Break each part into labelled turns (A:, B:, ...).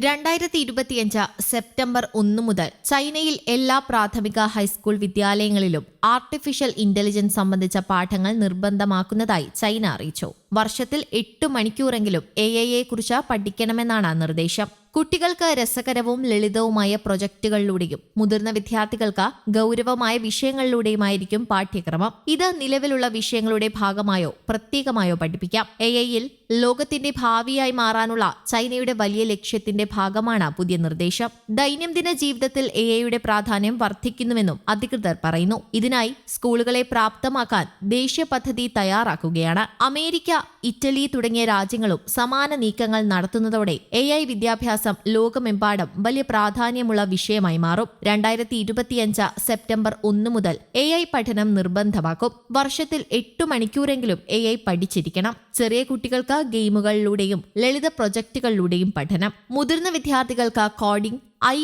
A: 2025 September 1 മുതൽ ചൈനയിൽ എല്ലാ പ്രാഥമിക ഹൈസ്കൂൾ വിദ്യാലയങ്ങളിലും ആർട്ടിഫിഷ്യൽ ഇന്റലിജൻസ് സംബന്ധിച്ച പാഠങ്ങൾ നിർബന്ധമാക്കുന്നതായി ചൈന അറിയിച്ചു. വർഷത്തിൽ 8 മണിക്കൂറെങ്കിലും AI കുറിച്ച് പഠിക്കണമെന്നാണ് നിർദ്ദേശം. കുട്ടികൾക്ക് രസകരവും ലളിതവുമായ പ്രൊജക്ടുകളിലൂടെയും മുതിർന്ന വിദ്യാർത്ഥികൾക്ക് ഗൗരവമായ വിഷയങ്ങളിലൂടെയുമായിരിക്കും പാഠ്യക്രമം. ഇത് നിലവിലുള്ള വിഷയങ്ങളുടെ ഭാഗമായോ പ്രത്യേകമായോ പഠിപ്പിക്കാം. AI-യിൽ ലോകത്തിന്റെ ഭാവിയായി മാറാനുള്ള ചൈനയുടെ വലിയ ലക്ഷ്യത്തിന്റെ ഭാഗമാണ് പുതിയ നിർദ്ദേശം. ദൈനംദിന ജീവിതത്തിൽ AI-യുടെ പ്രാധാന്യം വർദ്ധിക്കുന്നുവെന്നും അധികൃതർ പറയുന്നു. ഇതിനായി സ്കൂളുകളെ പ്രാപ്തമാക്കാൻ ദേശീയ പദ്ധതി തയ്യാറാക്കുകയാണ്. അമേരിക്ക, ഇറ്റലി തുടങ്ങിയ രാജ്യങ്ങളും സമാന നീക്കങ്ങൾ നടത്തുന്നതോടെ AI വിദ്യാഭ്യാസം ലോകമെമ്പാടും വലിയ പ്രാധാന്യമുള്ള വിഷയമായി മാറും. 2025 സെപ്റ്റംബർ 1 മുതൽ AI പഠനം നിർബന്ധമാക്കും. വർഷത്തിൽ 8 മണിക്കൂറെങ്കിലും AI പഠിച്ചിരിക്കണം. ചെറിയ കുട്ടികൾക്ക് ഗെയിമുകളിലൂടെയും ലളിത പ്രൊജക്ടുകളിലൂടെയും പഠനം. മുതിർന്ന വിദ്യാർത്ഥികൾക്ക് കോഡിംഗ്,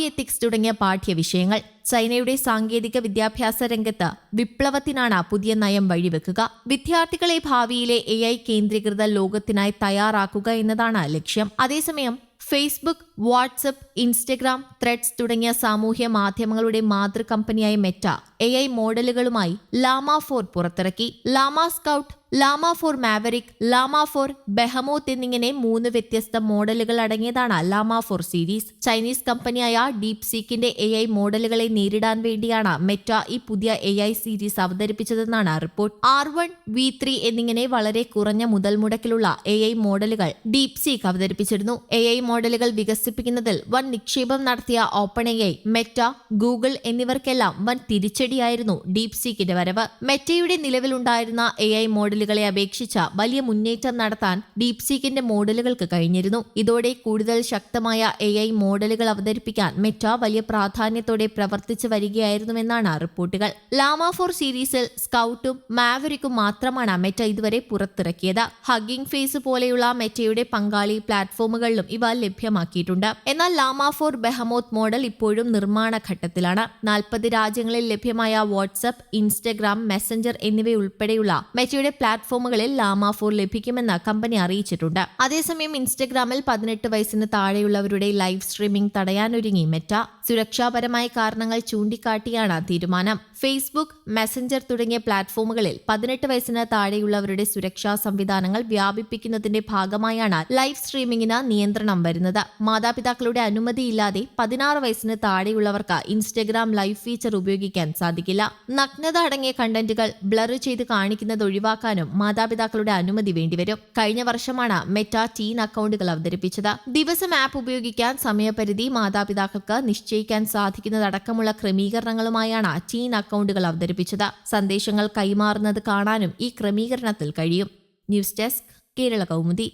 A: എത്തിക്സ് തുടങ്ങിയ പാഠ്യവിഷയങ്ങൾ. ചൈനയുടെ സാങ്കേതിക വിദ്യാഭ്യാസ രംഗത്ത് വിപ്ലവത്തിനാണ് പുതിയ നയം വഴിവെക്കുക. വിദ്യാർത്ഥികളെ ഭാവിയിലെ AI കേന്ദ്രീകൃത ലോകത്തിനായി തയ്യാറാക്കുക എന്നതാണ് ലക്ഷ്യം. അതേസമയം ഫേസ്ബുക്ക്, വാട്സ്ആപ്പ്, ഇൻസ്റ്റഗ്രാം, ത്രെഡ്സ് തുടങ്ങിയ സാമൂഹ്യ മാധ്യമങ്ങളുടെ മാതൃകമ്പനിയായ മെറ്റ AI മോഡലുകളുമായി ലാമ 4 പുറത്തിറക്കി. ലാമ സ്കൗട്ട്, ലാമ 4 മാവരിക്, ലാമ 4 ബെഹമോത്ത് എന്നിങ്ങനെ 3 വ്യത്യസ്ത മോഡലുകൾ അടങ്ങിയതാണ് ലാമ 4 സീരീസ്. ചൈനീസ് കമ്പനിയായ ഡീപ് സീക്കിന്റെ AI മോഡലുകളെ നേരിടാൻ വേണ്ടിയാണ് മെറ്റ ഈ പുതിയ AI series അവതരിപ്പിച്ചതെന്നാണ് report. R1, V3 എന്നിങ്ങനെ വളരെ കുറഞ്ഞ മുതൽ മുടക്കിലുള്ള AI മോഡലുകൾ ഡീപ് സീക്ക് അവതരിപ്പിച്ചിരുന്നു. AI മോഡലുകൾ വികസിപ്പിക്കുന്നതിൽ വൻ നിക്ഷേപം നടത്തിയ OpenAI, മെറ്റ, ഗൂഗിൾ എന്നിവർക്കെല്ലാം വൻ തിരിച്ചടിയായിരുന്നു ഡീപ് സീക്കിന്റെ വരവ്. മെറ്റയുടെ നിലവിലുണ്ടായിരുന്ന AI മോഡലുകളെ അപേക്ഷിച്ച് വലിയ മുന്നേറ്റം നടത്താൻ ഡീപ് സീക്കിന്റെ മോഡലുകൾക്ക് കഴിഞ്ഞിരുന്നു. ഇതോടെ കൂടുതൽ ശക്തമായ AI മോഡലുകൾ അവതരിപ്പിക്കാൻ മെറ്റ വലിയ പ്രാധാന്യത്തോടെ പ്രവർത്തിച്ചു വരികയായിരുന്നുവെന്നാണ് റിപ്പോർട്ടുകൾ. ലാമ 4 സീരീസിൽ സ്കൗട്ടും മാവരിക്കും മാത്രമാണ് മെറ്റ ഇതുവരെ പുറത്തിറക്കിയത്. ഹഗ്ഗിംഗ് ഫേസ് പോലെയുള്ള മെറ്റയുടെ പങ്കാളി പ്ലാറ്റ്ഫോമുകളിലും ഇവ ലഭ്യമാക്കിയിട്ടുണ്ട്. എന്നാൽ ലാമ 4 ബെഹമോത്ത് മോഡൽ ഇപ്പോഴും നിർമ്മാണ ഘട്ടത്തിലാണ്. 40 രാജ്യങ്ങളിൽ ലഭ്യമായ വാട്സ്ആപ്പ്, ഇൻസ്റ്റഗ്രാം, മെസഞ്ചർ എന്നിവയുൾപ്പെടെയുള്ള മെറ്റയുടെ പ്ലാറ്റ്ഫോമുകളിൽ ലാമ 4 ലഭിക്കുമെന്ന് കമ്പനി അറിയിച്ചിട്ടുണ്ട്. അതേസമയം ഇൻസ്റ്റഗ്രാമിൽ 18 വയസ്സിന് താഴെയുള്ളവരുടെ ലൈവ് സ്ട്രീമിംഗ് തടയാനൊരുങ്ങി മെറ്റ. സുരക്ഷാപരമായ കാരണങ്ങൾ ചൂണ്ടിക്കാട്ടിയാണ് തീരുമാനം. ഫേസ്ബുക്ക്, മെസഞ്ചർ തുടങ്ങിയ പ്ലാറ്റ്ഫോമുകളിൽ 18 വയസ്സിന് താഴെയുള്ളവരുടെ സുരക്ഷാ സംവിധാനങ്ങൾ വ്യാപിപ്പിക്കുന്നതിന്റെ ഭാഗമായാണ് ലൈവ് സ്ട്രീമിംഗിന് നിയന്ത്രണം വരുന്നത്. മാതാപിതാക്കളുടെ അനുമതിയില്ലാതെ 16 വയസ്സിന് താഴെയുള്ളവർക്ക് ഇൻസ്റ്റഗ്രാം ലൈവ് ഫീച്ചർ ഉപയോഗിക്കാൻ സാധിക്കില്ല. നഗ്നത അടങ്ങിയ കണ്ടന്റുകൾ ബ്ലർ ചെയ്ത് കാണിക്കുന്നത് ഒഴിവാക്കാനും മാതാപിതാക്കളുടെ അനുമതി വേണ്ടിവരും. കഴിഞ്ഞ വർഷമാണ് മെറ്റ ടീൻ അക്കൗണ്ടുകൾ അവതരിപ്പിച്ചത്. ദിവസം ആപ്പ് ഉപയോഗിക്കാൻ സമയപരിധി മാതാപിതാക്കൾക്ക് നിശ്ചയിക്കാൻ സാധിക്കുന്നതടക്കമുള്ള ക്രമീകരണങ്ങളുമായാണ് ടീൻ അക്കൗണ്ടുകൾ അവതരിപ്പിച്ചത്. സന്ദേശങ്ങൾ കൈമാറുന്നത് കാണാനും ഈ ക്രമീകരണത്തിൽ കഴിയും. News desk, Kerala Kaumudi.